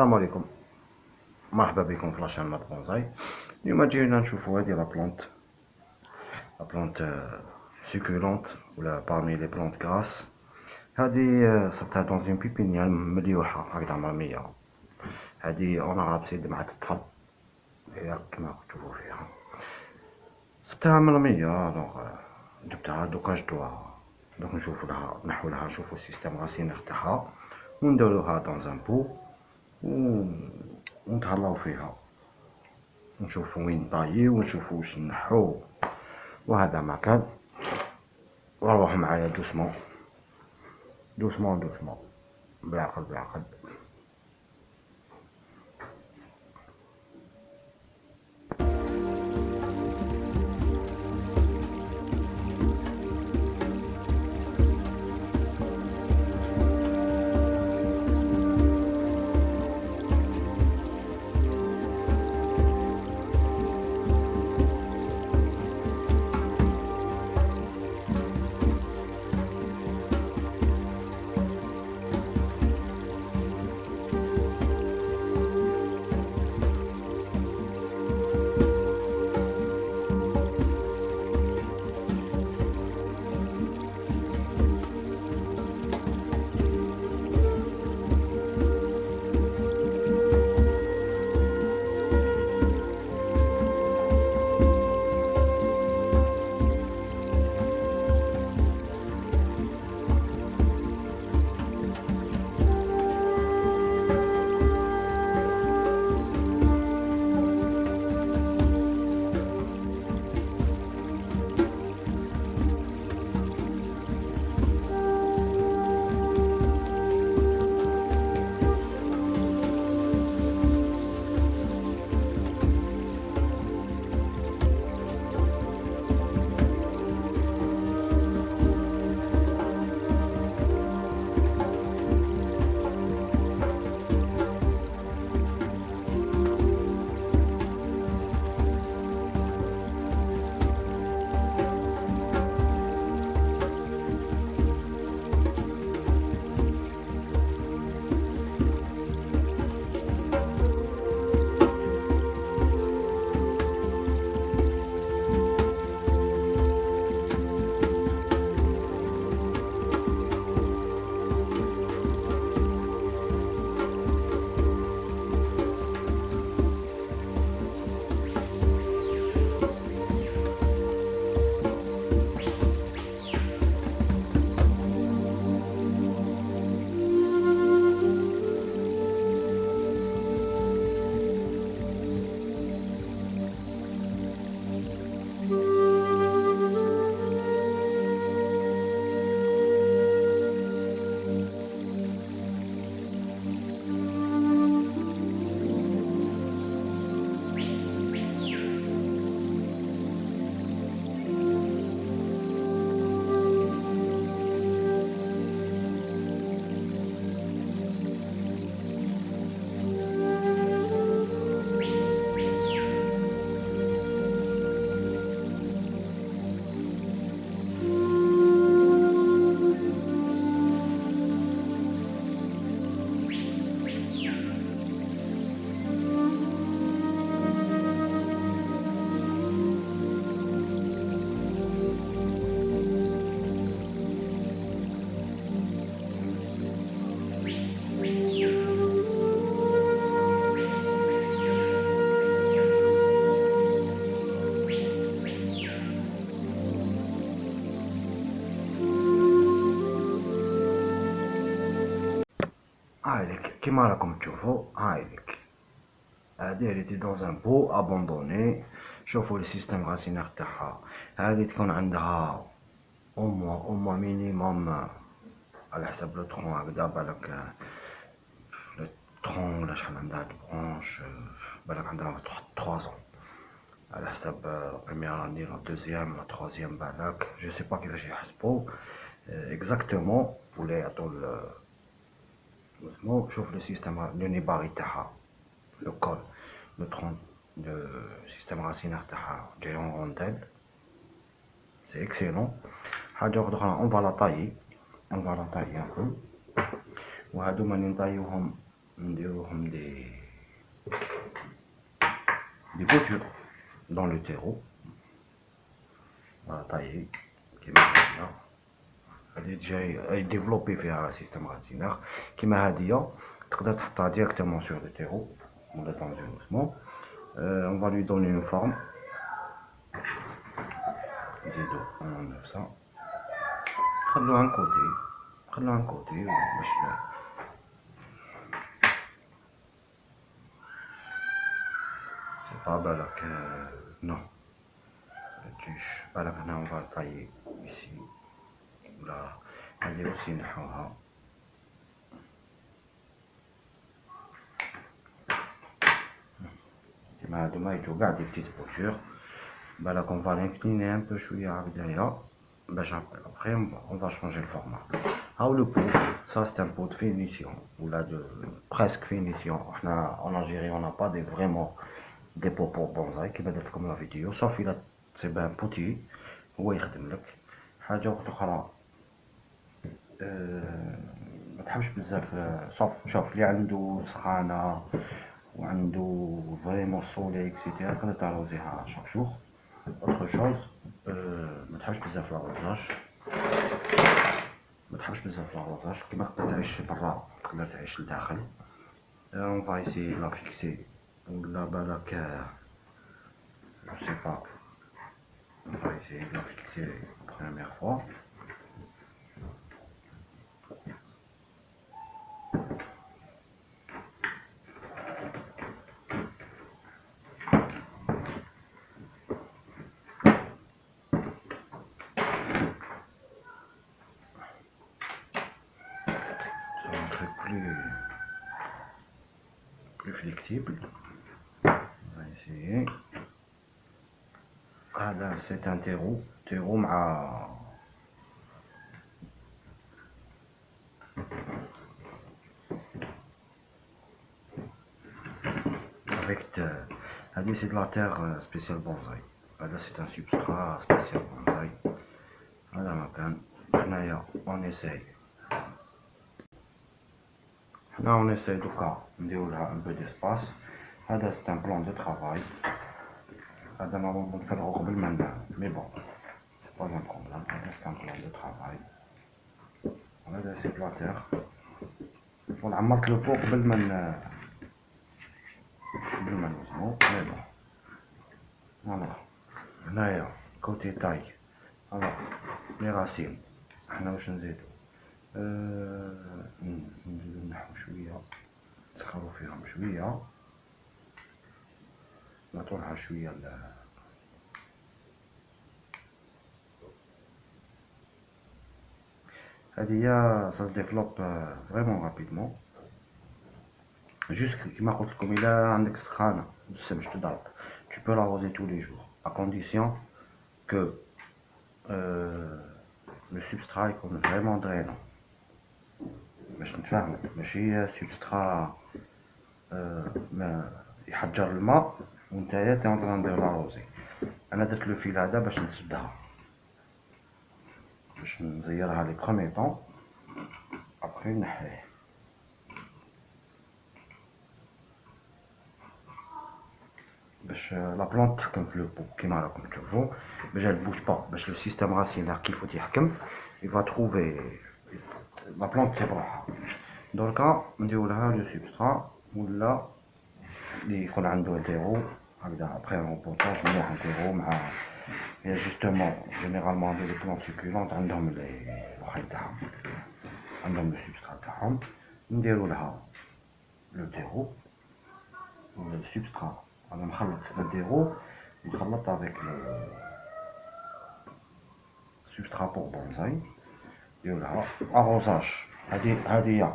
السلام عليكم، مرحبا بكم في لاشين مات بونزاي. اليوم جينا نشوفو هادي لا بلونت سيكولونت ولا بارمي لي بلونت غراس. هادي صبتها دون اون بيبينيير مليوحة هكدا مرمية. هادي اوناراب سيد مع الطفل هي كيما تشوفو فيها، صبتها مرمية. الوغ جبتها دوكا جدوها، دوك نشوفو لها نحولها، نشوفو السيستيم راسينير تاعها ونديروها دون ان بو ونتهلاو فيها، نشوفو وين طايي ونشوفو واش نحو. وهذا ما كان، وروحو معايا دوسمون دوسمون دوسمون، بالعقل بالعقل. هايليك كيما راكم تشوفو، هايليك هادي ريتي دون ان بو ابوندوني. شوفو لي سيستيم راسينير تاعها، هادي تكون عندها او موا مينيموم على حسب لو ترون هكدا، بالك لو ترون ولا شحال عندها برونش، بالك عندها واحد 3 على حسب لا بروميير اني لا دوزيام لا تروازيام، بالك جو سي با كيفاش يحسبو اكزاكتومون ولا يعطو اسمو. شوف لو سيستيم لو نيباري تاعها، لو كول لو ترون لو سيستيم راسينير تاعها جاي اون رونديل، سي اكسيلون. حاجه اخرى اون فالا طايي ان بو، وهادو ماني نطايوهم نديروهم des boutures dans le terreau. Voilà, taillé كيما هكا. هادي جاي ديفلوبي فيها سيستم غاسينير كيما هادية تقدر تحطها ديريكتومون سور لو terreau ولا dans une osmond. On va lui donner une forme. نزيدو نضيف ça. خلوها ان كوتي باش سي با بالك نو متجيش بالك هنا on va tailler ici ولا هادي اوسي نحوها كيما هادوما يجو قاع دي بتيت بوتور بالك on va l'incliner un peu شوية هكدايا باش après on va changer le format. هاو لو pot, ça c'est un pot de finition ou là de presque finition. En Algérie on n'a pas des vraiment des pots pour bonsaï كيما درت لكم لا فيديو صافي لا تصيب ان بوتي هو يخدم لك. حاجة أخرى ما تحبش بزاف شوف اللي عنده سخانة وعنده فريمون سولي اكسيتيرا تقدر تاروزيها شاك جور. autre chose ما تحبش بزاف لاروزاج كيما تقدر تعيش برا تقدر تعيش لداخل. on va essayer de la fixer ولا بالك je sais pas. On va essayer de la fixer la première fois. Plus flexible. On va essayer. Là c'est un terreau مع avec هذه c'est de la terre spéciale bonsaï. هذا c'est un substrat spécial bonsaï. هذا مكان حنايا on essaye دوكا نديرو لها un peu d'espace. هذا c'est un plan de travail. هذا نورمالمون نفرغو قبل ما ننام مي بون سي با ان بروبليم. هذا c'est un plan de travail. هذا c'est de la terre. شغل عمرت لو بو قبل ما نوزنو مي بون. فوالا هنايا كوتي تاي. فوالا لي غاسين حنا واش نزيدو نزيدو نحو شوية نسخرو فيهم شوية نعطولها شوية هاديا ça se développe vraiment rapidement. Juste كيما قلت لكم إلا عندك سخانة والسمش تضرب tu peux l'arroser tous les jours à condition que le substrat يكون vraiment drainant. باش نتفاهمو ماشي سبسترا ما يحجر الماء ونتايا تي اون ندير لاروزي. انا درت لو فيل هذا باش نسدها باش نزيرها لي بروميي طون ابخي نحيه باش لا بلونط تحكم في لو بو كيما راكم تشوفوا باش elle bouge pas باش لو سيستيم راسينير كيفو تيحكم il va trouver la plante تسيب روحها. دركا نديرو لها لو سبسترا ولا اللي يكون عنده التيرو هكذا ابخي اون بوطاج مليح نديرو مع جوستومون جينيرالمون لي بلونط سوكولونت عندهم الوحي تاعهم عندهم لو سبسترا تاعهم نديرو لها لو تيرو ولا السبسترا. انا مخلط نديرو مخلط افيك لو سبسترا بور بونزاي. نديرو لها اروزاج. هادي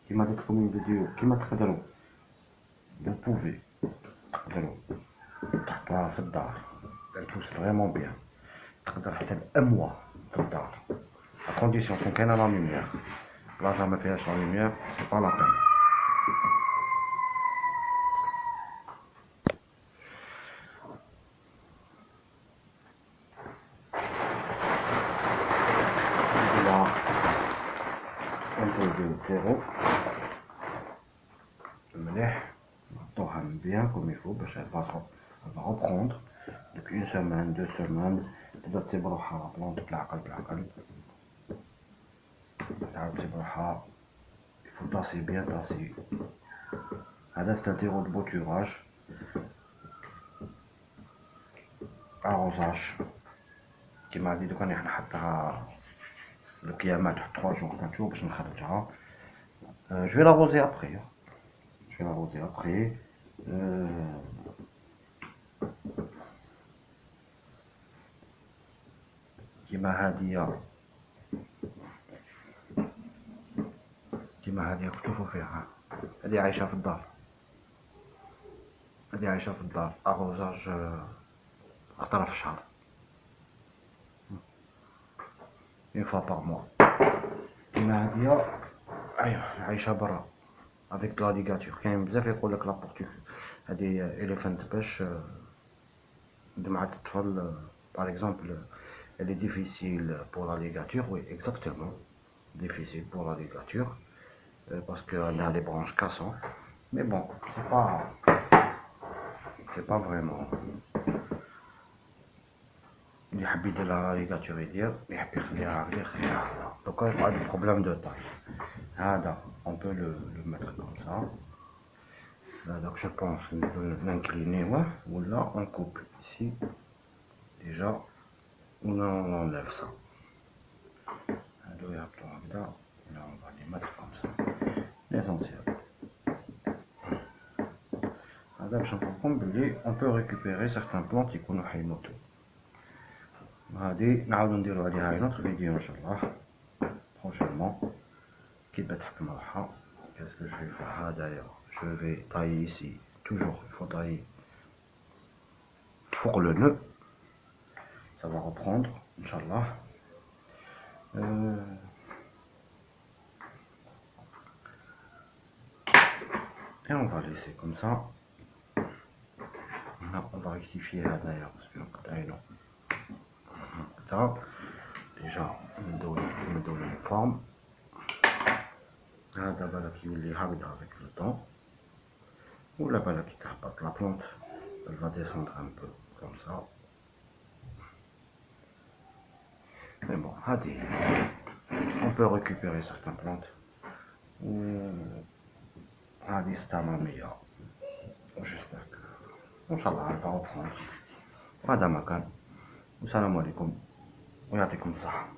كيما درت لكم الفيديو كيما تقدروا vous pouvez تقدروا تحطوها في الدار elle pousse vraiment bien. تقدر حتى بأموا في الدار à condition تكون كاينه لا لوميير. بلاصه ما فيهاش لا لوميير سي با لا بين. un peu de terreau bien comme il faut باش elle va reprendre depuis une semaine 2 semaines تبدا تصيب روحها لا بلونط بالعقل تعاود تصيب روحها. il faut tasser bien tasser. هذا c'est un terreau de bouturage. arrosage كيما هادي دوكا راني نحطها القيامات 3 jours 4 jours باش نخرجها. je vais l'arroser après. كيما هادي تشوفوا فيها هادي عايشة في الدار. arrosage خطرة في الشهر une fois par mois. كيما هادي عايشة برا avec de la ligature. كاين بزاف يقولك لابورتو هادي elephant باش دمعة الطفل par exemple elle est difficile pour la ligature. Oui, exactement, difficile pour la ligature parce qu'elle a les branches cassantes, mais bon, c'est pas vraiment اللي يحب يدير لها ليغاتور يدير، اللي يحب يخليها يخليها. دوكا يقعد بروبليم دو تاي. هذا on peut le mettre comme ça. Donc je pense l'incliner ولا on coupe ici déjà on enlève ça. هادو يهبطو هكذا là on va les mettre comme ça l'essentiel. هذا باش نقولكم بلي on peut récupérer certains plantes يكونوا حيموتوا. هادي نعاودو نديرو عليها une autre vidéo ان شاء الله prochainement كي تبدا تحكم روحها. qu'est-ce que je vais faire هدايا je vais tailler ici toujours il faut tailler pour le nœud ça va reprendre ان شاء الله. et on va laisser comme ça. Là on va rectifier هدايا parce que قطعينو déjà ندور une forme. هذا بالك يولي هكذا avec le temps ولا بالك تهبط la plante elle va descendre un peu comme ça. mais bon هذه on peut récupérer certaines plantes هذه استمرارية j'espère que ان شاء الله elle va reprendre. وهذا ما كان والسلام عليكم ويعطيكم الصحة.